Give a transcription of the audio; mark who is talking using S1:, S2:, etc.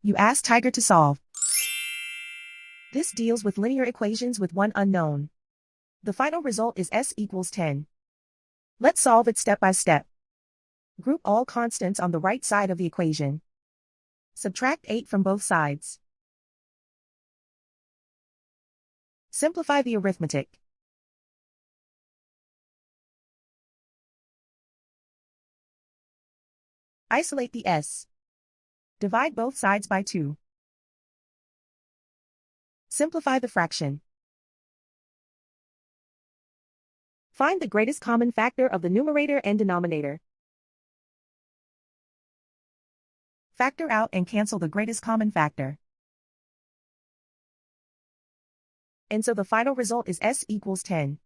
S1: You ask Tiger to solve. This deals with linear equations with one unknown. The final result is s equals 10. Let's solve it step by step. Group all constants on the right side of the equation. Subtract 8 from both sides. Simplify the arithmetic. Isolate the s. Divide both sides by 2. Simplify the fraction. Find the greatest common factor of the numerator and denominator. Factor out and cancel the greatest common factor. And so the final result is s equals 10.